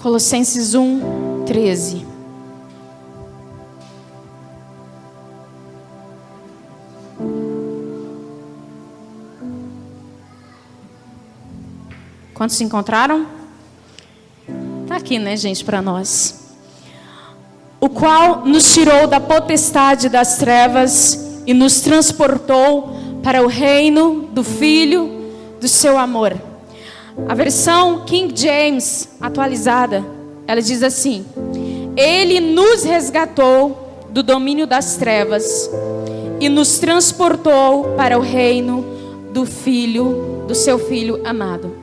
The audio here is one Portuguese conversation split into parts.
Colossenses 1:13. Quantos se encontraram? Está aqui, né, gente, para nós. O qual nos tirou da potestade das trevas e nos transportou para o reino do Filho do seu amor. A versão King James atualizada, ela diz assim: Ele nos resgatou do domínio das trevas e nos transportou para o reino do Filho, do seu Filho amado.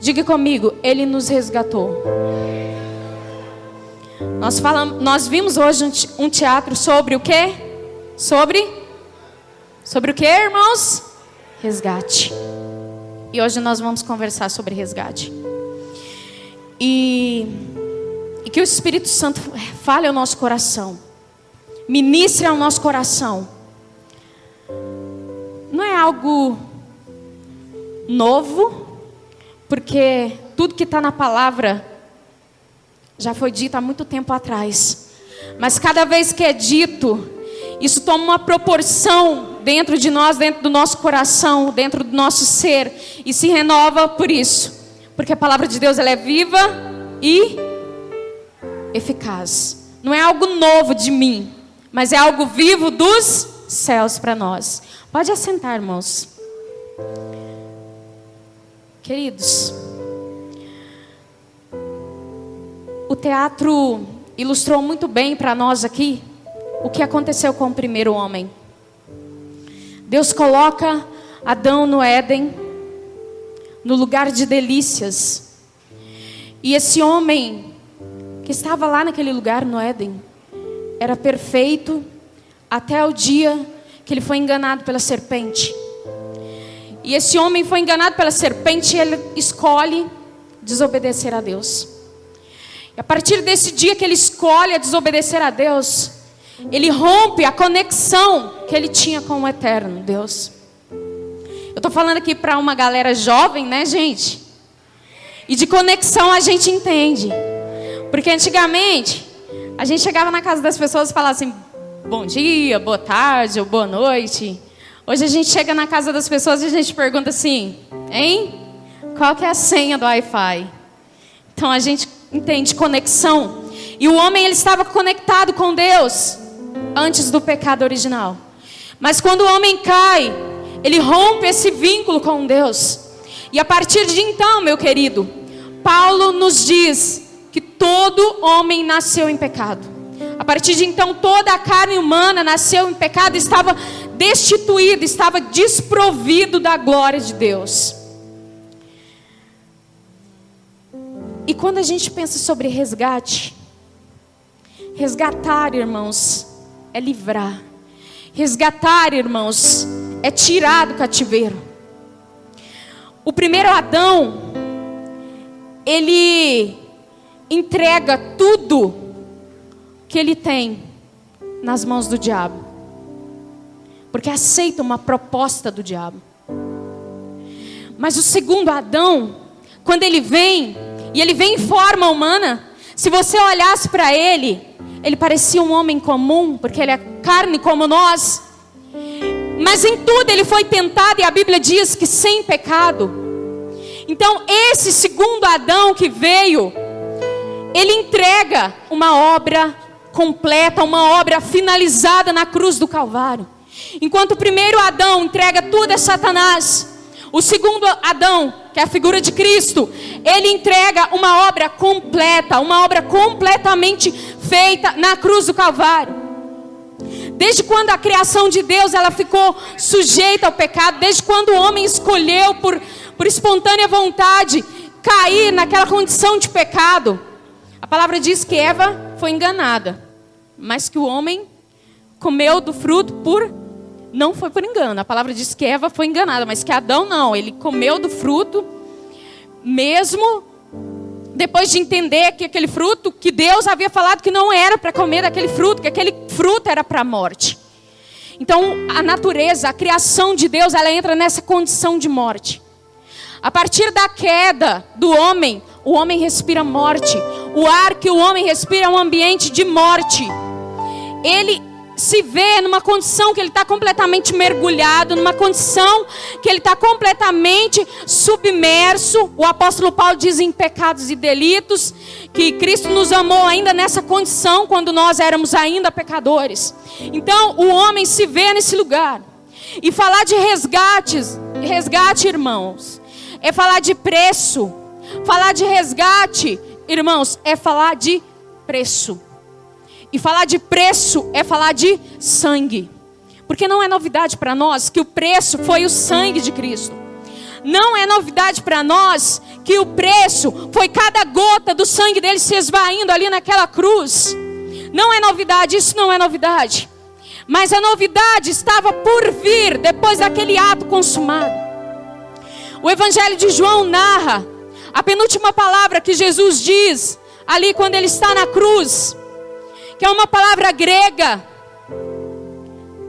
Diga comigo, Ele nos resgatou. Nós vimos hoje um teatro sobre o quê? Sobre o quê, irmãos? Resgate. E hoje nós vamos conversar sobre resgate. E que o Espírito Santo fale ao nosso coração. Ministre ao nosso coração. Não é algo novo, porque tudo que está na palavra já foi dito há muito tempo atrás. Mas cada vez que é dito, isso toma uma proporção dentro de nós, dentro do nosso coração, dentro do nosso ser, e se renova por isso. Porque a palavra de Deus, ela é viva e eficaz. Não é algo novo de mim, mas é algo vivo dos céus para nós. Pode assentar, irmãos. Queridos, o teatro ilustrou muito bem para nós aqui o que aconteceu com o primeiro homem. Deus coloca Adão no Éden, no lugar de delícias. E esse homem que estava lá naquele lugar no Éden era perfeito até o dia que ele foi enganado pela serpente. E esse homem foi enganado pela serpente e ele escolhe desobedecer a Deus. E a partir desse dia que ele escolhe desobedecer a Deus, ele rompe a conexão que ele tinha com o eterno Deus. Eu estou falando aqui para uma galera jovem, né, gente? E de conexão a gente entende. Porque antigamente, a gente chegava na casa das pessoas e falava assim: bom dia, boa tarde ou boa noite. Hoje a gente chega na casa das pessoas e a gente pergunta assim: hein? Qual que é a senha do Wi-Fi? Então a gente entende conexão. E o homem, ele estava conectado com Deus antes do pecado original. Mas quando o homem cai, ele rompe esse vínculo com Deus. E a partir de então, meu querido, Paulo nos diz que todo homem nasceu em pecado. A partir de então, toda a carne humana nasceu em pecado, estava destituído, estava desprovido da glória de Deus. E quando a gente pensa sobre resgate, resgatar, irmãos, é livrar. Resgatar, irmãos, é tirar do cativeiro. O primeiro Adão, ele entrega tudo que ele tem nas mãos do diabo, porque aceita uma proposta do diabo. Mas o segundo Adão, quando ele vem, e ele vem em forma humana, se você olhasse para ele, ele parecia um homem comum, porque ele é carne como nós. Mas em tudo ele foi tentado, e a Bíblia diz que sem pecado. Então esse segundo Adão que veio, ele entrega uma obra completa, uma obra finalizada na cruz do Calvário. Enquanto o primeiro Adão entrega tudo a Satanás, o segundo Adão, que é a figura de Cristo, ele entrega uma obra completa, uma obra completamente feita na cruz do Calvário. Desde quando a criação de Deus ela ficou sujeita ao pecado, desde quando o homem escolheu por espontânea vontade cair naquela condição de pecado, a palavra diz que Eva foi enganada, mas que o homem comeu do fruto não foi por engano. A palavra diz que Eva foi enganada, mas que Adão não, ele comeu do fruto, mesmo depois de entender que aquele fruto, que Deus havia falado que não era para comer daquele fruto, que aquele fruto era para a morte. Então a natureza, a criação de Deus, ela entra nessa condição de morte. A partir da queda do homem, o homem respira morte. O ar que o homem respira é um ambiente de morte. Ele se vê numa condição que ele está completamente mergulhado, numa condição que ele está completamente submerso. O apóstolo Paulo diz em pecados e delitos, que Cristo nos amou ainda nessa condição, quando nós éramos ainda pecadores. Então o homem se vê nesse lugar. E falar de resgate, irmãos, é falar de preço. Falar de resgate, irmãos, é falar de preço. E falar de preço é falar de sangue. Porque não é novidade para nós que o preço foi o sangue de Cristo. Não é novidade para nós que o preço foi cada gota do sangue dele se esvaindo ali naquela cruz. Não é novidade, isso não é novidade. Mas a novidade estava por vir depois daquele ato consumado. O Evangelho de João narra a penúltima palavra que Jesus diz ali quando ele está na cruz, que é uma palavra grega,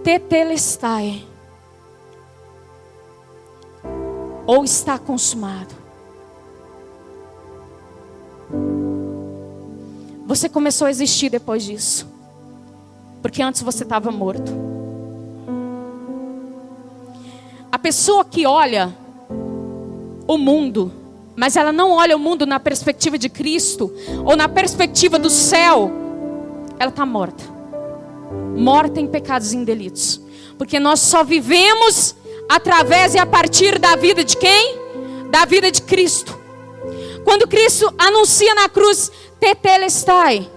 tetelestai, ou está consumado. Você começou a existir depois disso, porque antes você estava morto. A pessoa que olha o mundo, mas ela não olha o mundo na perspectiva de Cristo, ou na perspectiva do céu, ela está morta. Morta em pecados e em delitos. Porque nós só vivemos através e a partir da vida de quem? Da vida de Cristo. Quando Cristo anuncia na cruz, tetelestai,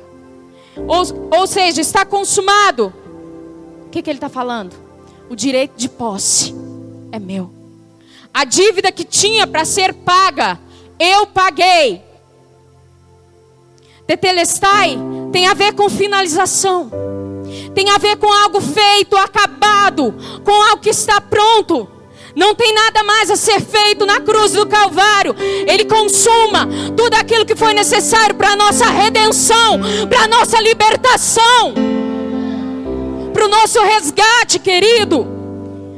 ou seja, está consumado. O que ele está falando? O direito de posse é meu. A dívida que tinha para ser paga, eu paguei. Tetelestai tem a ver com finalização. Tem a ver com algo feito, acabado, com algo que está pronto. Não tem nada mais a ser feito na cruz do Calvário. Ele consuma tudo aquilo que foi necessário para a nossa redenção, para a nossa libertação, para o nosso resgate, querido.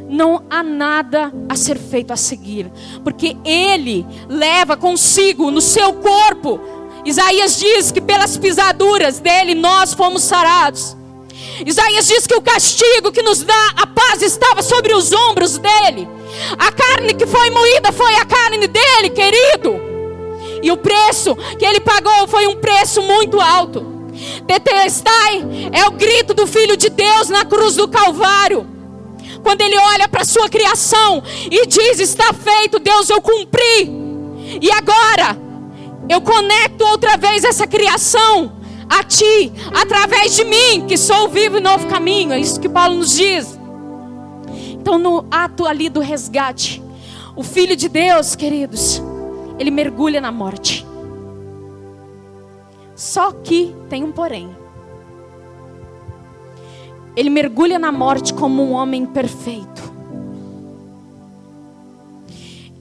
Não há nada a ser feito a seguir, porque Ele leva consigo no seu corpo. Isaías diz que pelas pisaduras dele nós fomos sarados. Isaías diz que o castigo que nos dá a paz estava sobre os ombros dele. A carne que foi moída foi a carne dele, querido. E o preço que ele pagou foi um preço muito alto. Tetelestai é o grito do Filho de Deus na cruz do Calvário. Quando ele olha para a sua criação e diz: está feito, Deus, eu cumpri. E agora eu conecto outra vez essa criação a ti, através de mim, que sou o vivo e novo caminho. É isso que Paulo nos diz. Então, no ato ali do resgate, o Filho de Deus, queridos, ele mergulha na morte. Só que tem um porém. Ele mergulha na morte como um homem perfeito.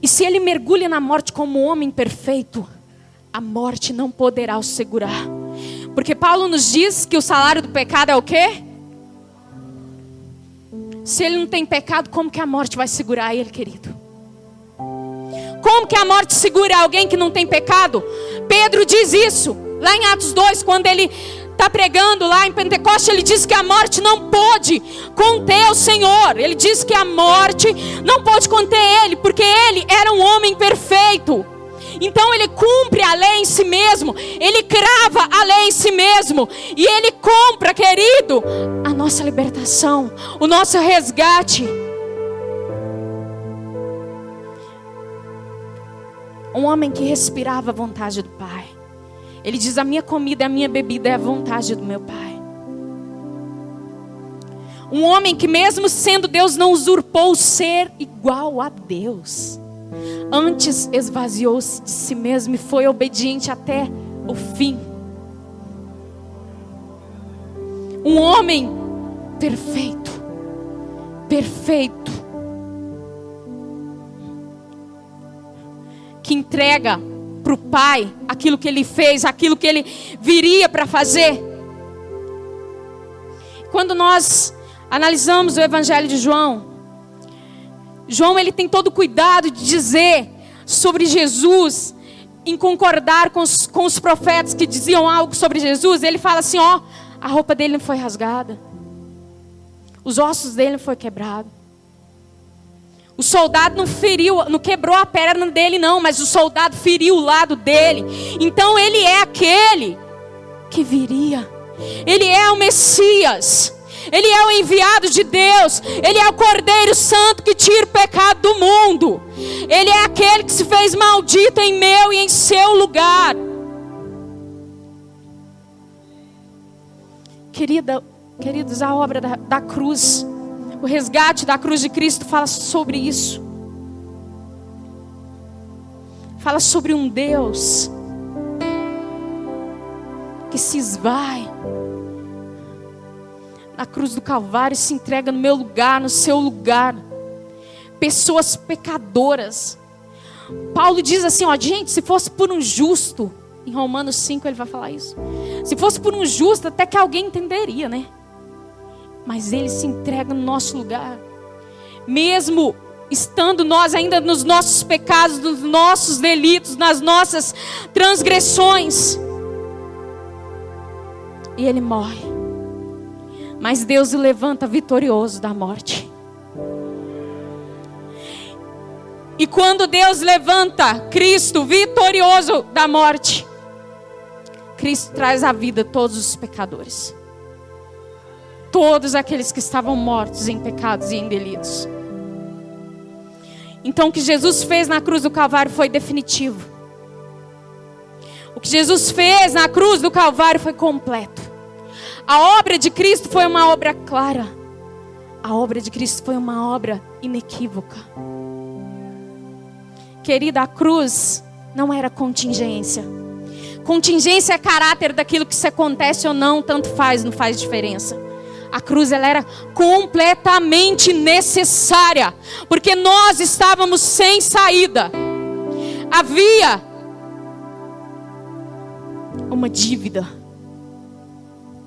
E se ele mergulha na morte como um homem perfeito, a morte não poderá o segurar. Porque Paulo nos diz que o salário do pecado é o quê? Se ele não tem pecado, como que a morte vai segurar ele, querido? Como que a morte segura alguém que não tem pecado? Pedro diz isso, lá em Atos 2, quando ele está pregando lá em Pentecoste, ele diz que a morte não pôde conter o Senhor. Ele diz que a morte não pôde conter ele, porque ele era um homem perfeito. Então ele cumpre a lei em si mesmo, ele crava a lei em si mesmo, e ele compra, querido, a nossa libertação, o nosso resgate. Um homem que respirava a vontade do Pai. Ele diz: a minha comida, a minha bebida é a vontade do meu Pai. Um homem que mesmo sendo Deus não usurpou o ser igual a Deus. Antes esvaziou-se de si mesmo e foi obediente até o fim. Um homem perfeito. Perfeito. Que entrega para o Pai aquilo que ele fez, aquilo que ele viria para fazer. Quando nós analisamos o Evangelho de João, ele tem todo o cuidado de dizer sobre Jesus em concordar com os profetas que diziam algo sobre Jesus, ele fala assim, ó, a roupa dele não foi rasgada, os ossos dele não foi quebrado, o soldado não feriu, não quebrou a perna dele não, mas o soldado feriu o lado dele. Então ele é aquele que viria, ele é o Messias, ele é o enviado de Deus, ele é o Cordeiro Santo que tira o pecado do mundo, ele é aquele que se fez maldito em meu e em seu lugar. Queridos, a obra da cruz, o resgate da cruz de Cristo fala sobre isso. Fala sobre um Deus que se esvai na cruz do Calvário, se entrega no meu lugar, no seu lugar. Pessoas pecadoras. Paulo diz assim, ó, gente, se fosse por um justo, em Romanos 5 ele vai falar isso. Se fosse por um justo, até que alguém entenderia, né? Mas ele se entrega no nosso lugar. Mesmo estando nós ainda nos nossos pecados, nos nossos delitos, nas nossas transgressões. E ele morre. Mas Deus o levanta vitorioso da morte. E quando Deus levanta Cristo vitorioso da morte, Cristo traz à vida todos os pecadores. Todos aqueles que estavam mortos em pecados e em delitos. Então o que Jesus fez na cruz do Calvário foi definitivo. O que Jesus fez na cruz do Calvário foi completo. A obra de Cristo foi uma obra clara. A obra de Cristo foi uma obra inequívoca. Querida, a cruz não era contingência. Contingência é caráter daquilo que se acontece ou não, tanto faz, não faz diferença. A cruz ela era completamente necessária, porque nós estávamos sem saída. Havia uma dívida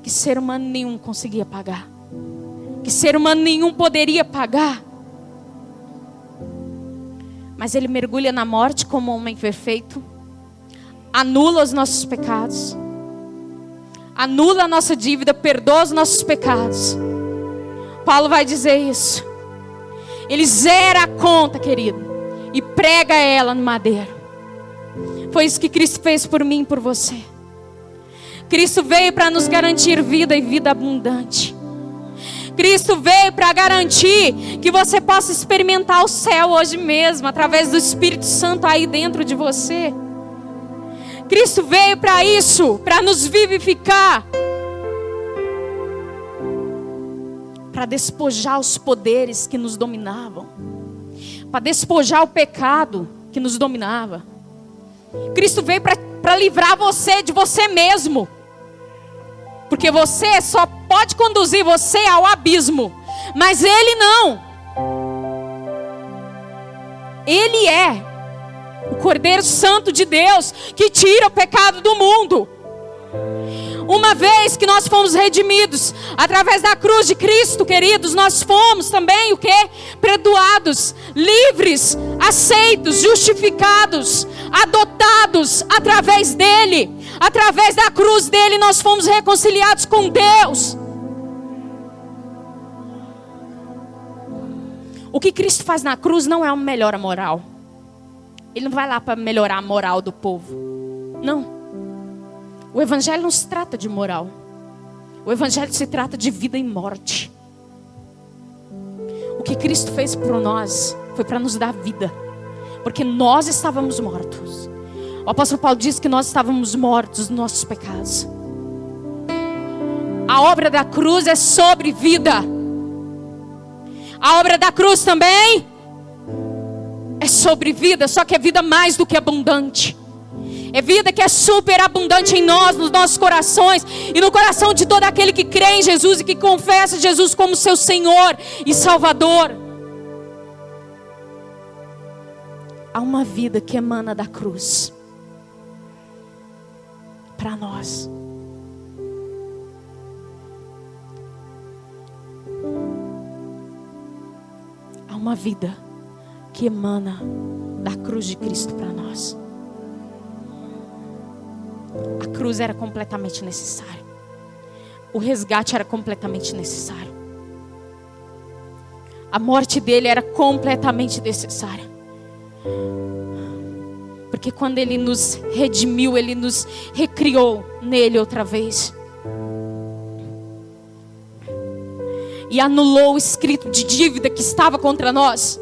que ser humano nenhum conseguia pagar, que ser humano nenhum poderia pagar. Mas ele mergulha na morte como homem perfeito, anula os nossos pecados, anula a nossa dívida, perdoa os nossos pecados. Paulo vai dizer isso. Ele zera a conta, querido, e prega ela no madeiro. Foi isso que Cristo fez por mim e por você. Cristo veio para nos garantir vida e vida abundante. Cristo veio para garantir que você possa experimentar o céu hoje mesmo, através do Espírito Santo aí dentro de você. Cristo veio para isso, para nos vivificar, para despojar os poderes que nos dominavam, para despojar o pecado que nos dominava. Cristo veio para livrar você de você mesmo, porque você só pode conduzir você ao abismo, mas Ele não. Ele é o Cordeiro Santo de Deus que tira o pecado do mundo. Uma vez que nós fomos redimidos através da cruz de Cristo, queridos, nós fomos também o quê? Perdoados, livres, aceitos, justificados, adotados através dele. Através da cruz dele nós fomos reconciliados com Deus. O que Cristo faz na cruz não é uma melhora moral. Ele não vai lá para melhorar a moral do povo. Não. O Evangelho não se trata de moral. O Evangelho se trata de vida e morte. O que Cristo fez por nós foi para nos dar vida. Porque nós estávamos mortos. O apóstolo Paulo diz que nós estávamos mortos nos nossos pecados. A obra da cruz é sobre vida. A obra da cruz também é sobre vida, só que é vida mais do que abundante. É vida que é super abundante em nós, nos nossos corações e no coração de todo aquele que crê em Jesus e que confessa Jesus como seu Senhor e Salvador. Há uma vida que emana da cruz para nós. Há uma vida que emana da cruz de Cristo para nós. A cruz era completamente necessária. O resgate era completamente necessário. A morte dele era completamente necessária. Porque quando ele nos redimiu, ele nos recriou nele outra vez. E anulou o escrito de dívida que estava contra nós.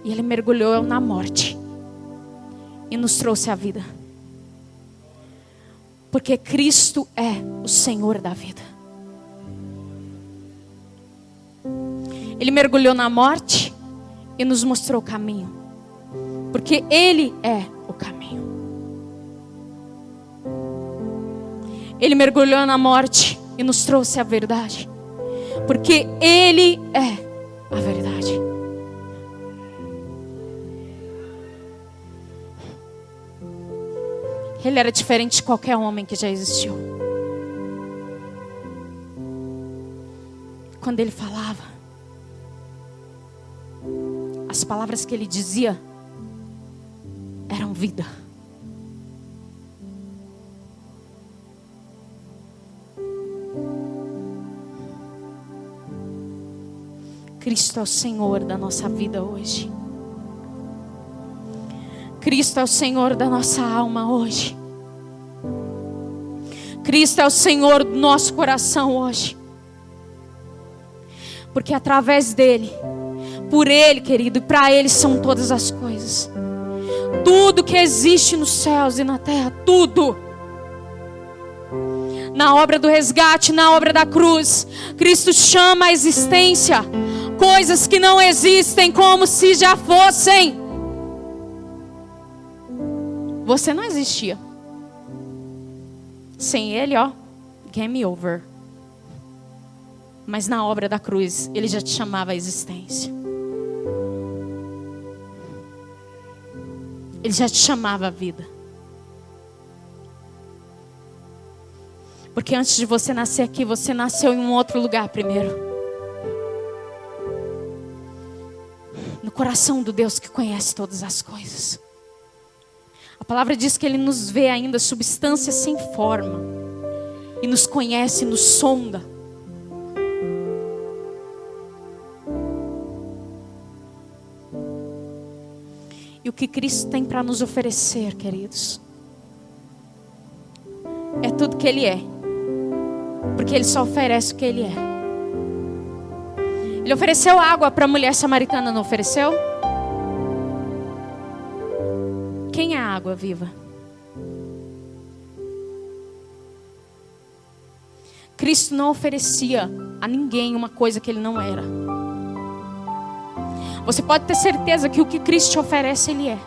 E ele mergulhou na morte e nos trouxe a vida. Porque Cristo é o Senhor da vida. Ele mergulhou na morte e nos mostrou o caminho. Porque Ele é o caminho. Ele mergulhou na morte e nos trouxe a verdade. Porque Ele é a verdade. Ele era diferente de qualquer homem que já existiu. Quando ele falava, as palavras que ele dizia eram vida. Cristo é o Senhor da nossa vida hoje. Cristo é o Senhor da nossa alma hoje. Cristo é o Senhor do nosso coração hoje. Porque através dele, por ele, querido, e para ele são todas as coisas. Tudo que existe nos céus e na terra, tudo. Na obra do resgate, na obra da cruz, Cristo chama à existência coisas que não existem como se já fossem. Você não existia. Sem ele, game over. Mas na obra da cruz, ele já te chamava à existência. Ele já te chamava à vida. Porque antes de você nascer aqui, você nasceu em um outro lugar primeiro. No coração do Deus que conhece todas as coisas. A palavra diz que Ele nos vê ainda substância sem forma. E nos conhece, nos sonda. E o que Cristo tem para nos oferecer, queridos, é tudo que Ele é. Porque Ele só oferece o que Ele é. Ele ofereceu água para a mulher samaritana, não ofereceu? Quem é a água viva? Cristo não oferecia a ninguém uma coisa que Ele não era. Você pode ter certeza que o que Cristo te oferece, Ele é.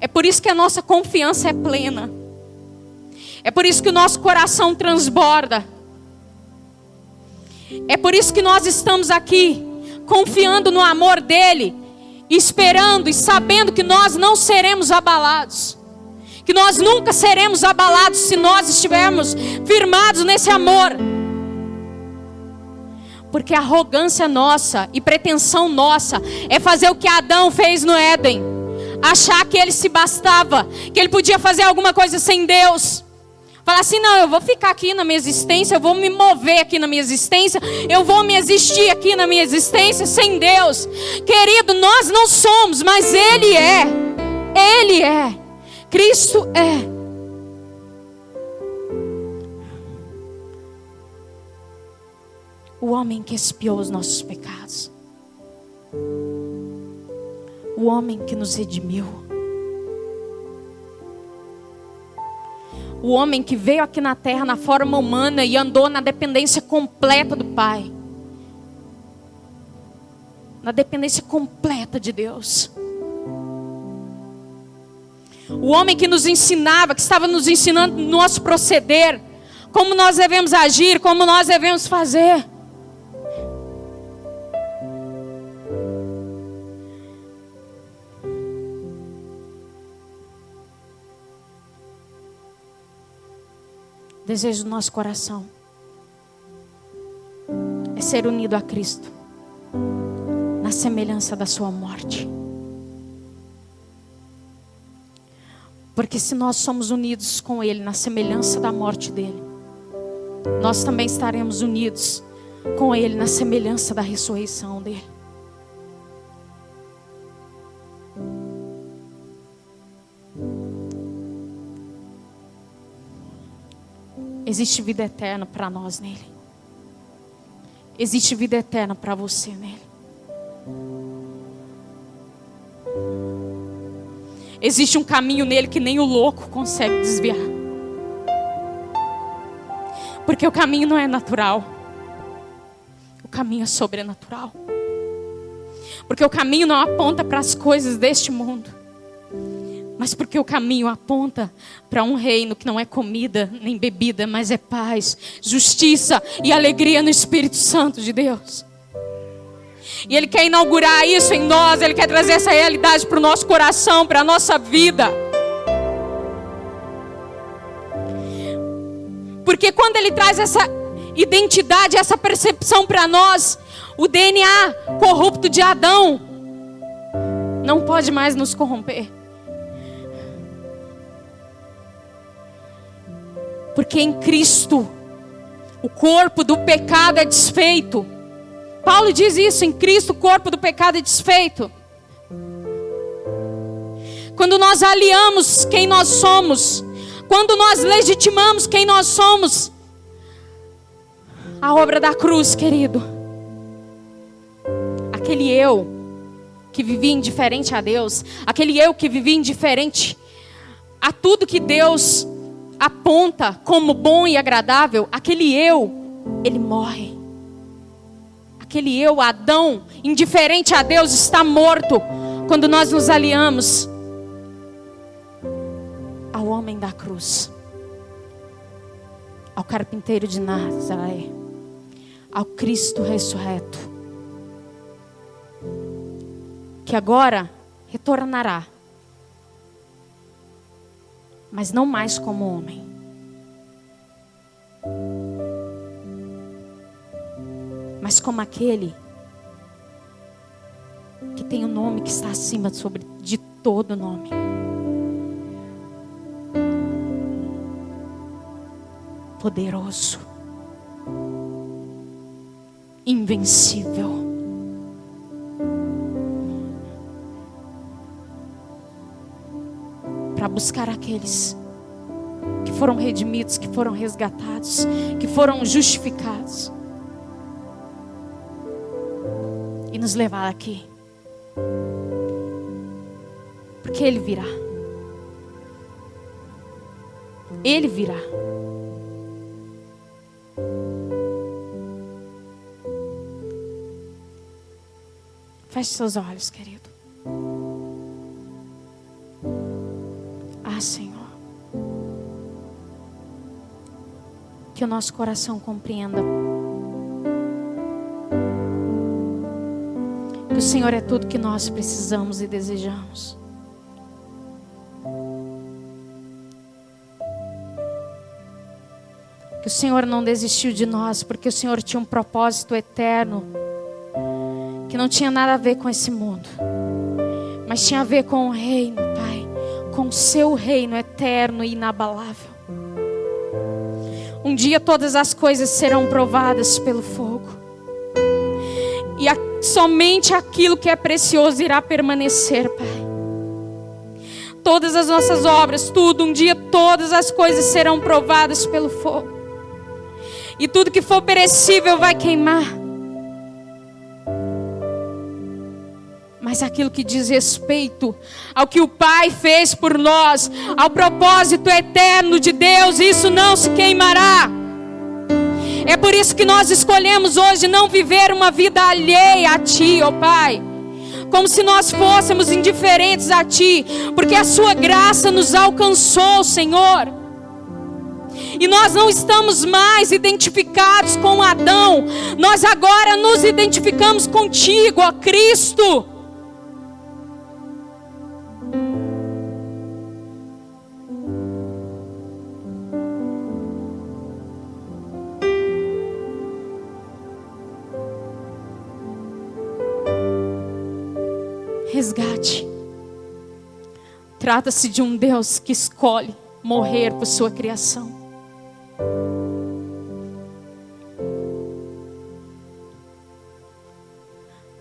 É por isso que a nossa confiança é plena. É por isso que o nosso coração transborda. É por isso que nós estamos aqui, confiando no amor dEle, esperando e sabendo que nós não seremos abalados. Que nós nunca seremos abalados se nós estivermos firmados nesse amor. Porque a arrogância nossa e pretensão nossa é fazer o que Adão fez no Éden. Achar que ele se bastava, que ele podia fazer alguma coisa sem Deus. Falar assim, não, eu vou ficar aqui na minha existência, eu vou me mover aqui na minha existência, eu vou me existir aqui na minha existência sem Deus. Querido, nós não somos, mas Ele é. Ele é. Cristo é. O homem que expiou os nossos pecados. O homem que nos redimiu. O homem que veio aqui na terra na forma humana e andou na dependência completa do Pai. Na dependência completa de Deus. O homem que nos ensinava, que estava nos ensinando no nosso proceder. Como nós devemos agir, como nós devemos fazer. Desejo do nosso coração é ser unido a Cristo semelhança da sua morte. Porque se nós somos unidos com Ele na semelhança da morte dele, nós também estaremos unidos com Ele na semelhança da ressurreição dele. Existe vida eterna para nós nele. Existe vida eterna para você nele. Existe um caminho nele que nem o louco consegue desviar. Porque o caminho não é natural. O caminho é sobrenatural. Porque o caminho não aponta para as coisas deste mundo, mas porque o caminho aponta para um reino que não é comida nem bebida, mas é paz, justiça e alegria no Espírito Santo de Deus. E Ele quer inaugurar isso em nós. Ele quer trazer essa realidade para o nosso coração, para a nossa vida. Porque quando Ele traz essa identidade, essa percepção para nós, o DNA corrupto de Adão não pode mais nos corromper. Porque em Cristo o corpo do pecado é desfeito. Paulo diz isso: em Cristo o corpo do pecado é desfeito. Quando nós aliamos quem nós somos, quando nós legitimamos quem nós somos, a obra da cruz, querido, aquele eu que vivia indiferente a Deus, aquele eu que vivia indiferente a tudo que Deus aponta como bom e agradável, aquele eu, ele morre. Aquele eu, Adão, indiferente a Deus, está morto quando nós nos aliamos ao homem da cruz, ao carpinteiro de Nazaré, ao Cristo ressurreto, que agora retornará, mas não mais como homem. Mas como aquele que tem o nome que está acima de todo nome. Poderoso. Invencível. Para buscar aqueles que foram redimidos, que foram resgatados, que foram justificados. E nos levar aqui. Porque Ele virá. Ele virá. Feche seus olhos, querido. Ah, Senhor. Que o nosso coração compreenda que o Senhor é tudo que nós precisamos e desejamos. Que o Senhor não desistiu de nós, porque o Senhor tinha um propósito eterno, que não tinha nada a ver com esse mundo, mas tinha a ver com o reino, Pai, com o seu reino eterno e inabalável. Um dia todas as coisas serão provadas pelo fogo. E somente aquilo que é precioso irá permanecer, Pai. Todas as nossas obras, tudo, um dia todas as coisas serão provadas pelo fogo. E tudo que for perecível vai queimar. Mas aquilo que diz respeito ao que o Pai fez por nós, ao propósito eterno de Deus, isso não se queimará. É por isso que nós escolhemos hoje não viver uma vida alheia a Ti, ó Pai, como se nós fôssemos indiferentes a Ti, porque a Sua graça nos alcançou, Senhor. E nós não estamos mais identificados com Adão, nós agora nos identificamos contigo, ó Cristo. resgate. Trata-se de um Deus que escolhe morrer por sua criação.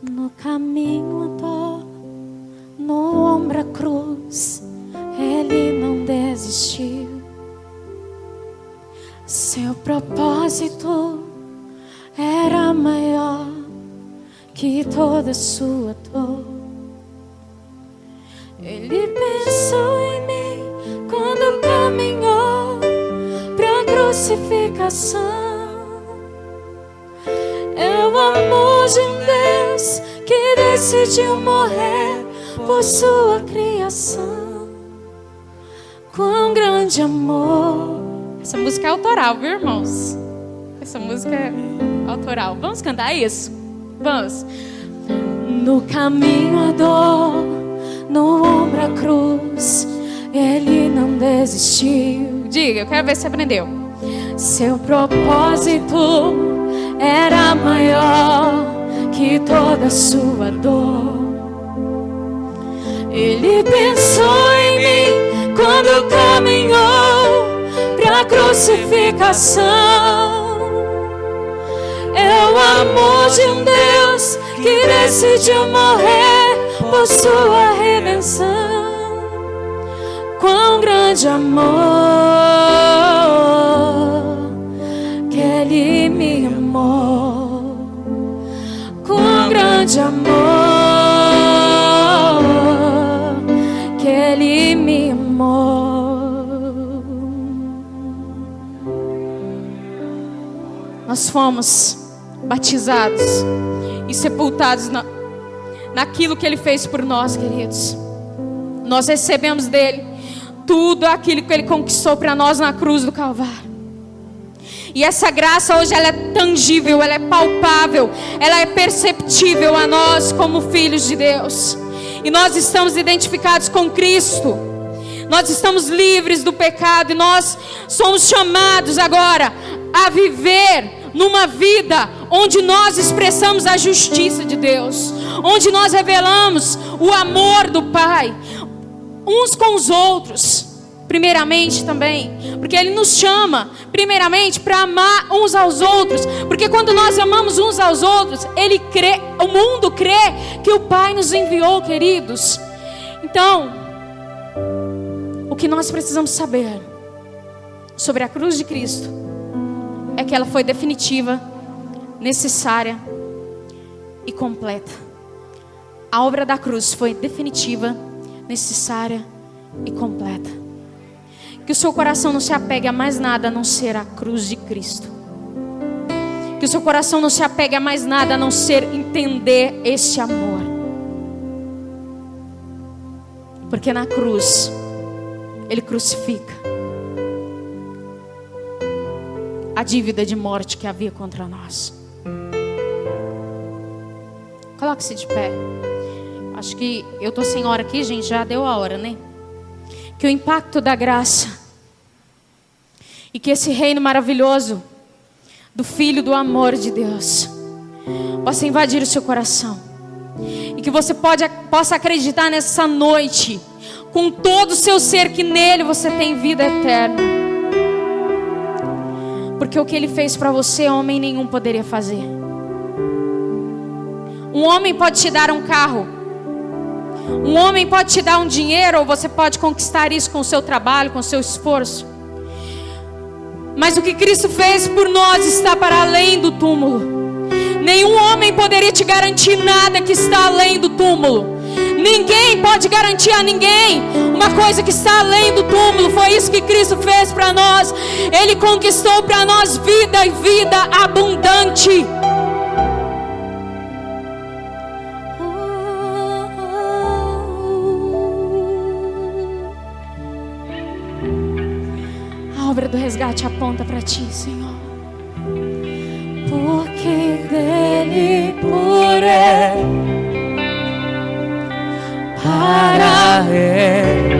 No caminho a dor, no ombro a cruz, Ele não desistiu. Seu propósito era maior que toda sua dor. Ele pensou em mim quando caminhou pra crucificação. É o amor de um Deus que decidiu morrer por sua criação. Quão grande amor. Essa música é autoral, viu, irmãos? Essa música é autoral. Vamos cantar isso? Vamos. No caminho a dor, no ombro a cruz, Ele não desistiu. Diga, eu quero ver se você aprendeu. Seu propósito era maior que toda sua dor. Ele pensou em mim quando caminhou pra crucificação. É o amor de um Deus que decidiu morrer por sua redenção. Quão grande amor que Ele me amou. Quão grande amor que Ele me amou. Nós fomos batizados e sepultados naquilo que Ele fez por nós, queridos. Nós recebemos dEle tudo aquilo que Ele conquistou para nós na cruz do Calvário. E essa graça hoje ela é tangível, ela é palpável, ela é perceptível a nós como filhos de Deus. E nós estamos identificados com Cristo. Nós estamos livres do pecado e nós somos chamados agora a viver numa vida onde nós expressamos a justiça de Deus, onde nós revelamos o amor do Pai uns com os outros, primeiramente também, porque Ele nos chama primeiramente para amar uns aos outros, porque quando nós amamos uns aos outros, o mundo crê que o Pai nos enviou, queridos. Então, o que nós precisamos saber sobre a cruz de Cristo é que ela foi definitiva, necessária e completa. A obra da cruz foi definitiva, necessária e completa. Que o seu coração não se apegue a mais nada a não ser a cruz de Cristo. Que o seu coração não se apegue a mais nada a não ser entender esse amor. Porque na cruz Ele crucifica a dívida de morte que havia contra nós. Coloque-se de pé. Acho que eu estou sem hora aqui, gente. Já deu a hora, né? Que o impacto da graça e que esse reino maravilhoso do Filho do amor de Deus possa invadir o seu coração. E que você possa acreditar nessa noite com todo o seu ser que nele você tem vida eterna. Porque o que Ele fez para você, homem nenhum poderia fazer. Um homem pode te dar um carro. Um homem pode te dar um dinheiro, ou você pode conquistar isso com o seu trabalho, com o seu esforço. Mas o que Cristo fez por nós está para além do túmulo. Nenhum homem poderia te garantir nada que está além do túmulo. Ninguém pode garantir a ninguém uma coisa que está além do túmulo. Foi isso que Cristo fez para nós. Ele conquistou para nós vida e vida abundante. A obra do resgate aponta para ti, Senhor. Porque dele, por Ele, para Ele,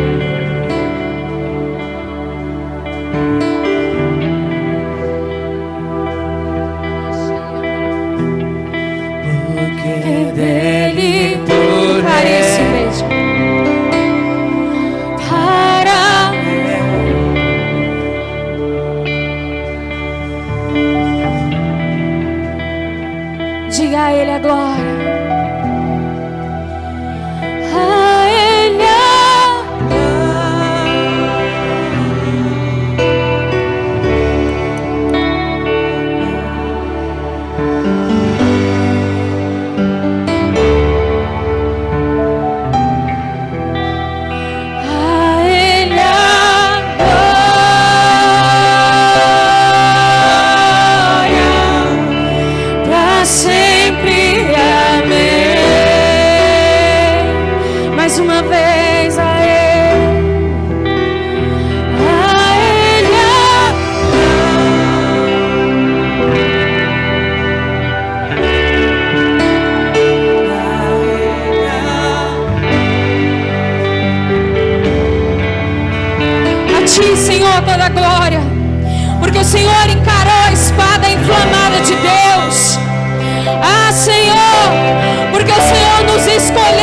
porque dele, por Ele, uma vez a Ele. Ti, Senhor, toda a glória, porque o Senhor encarou a espada inflamada de Deus. Ah, Senhor, porque o Senhor nos escolheu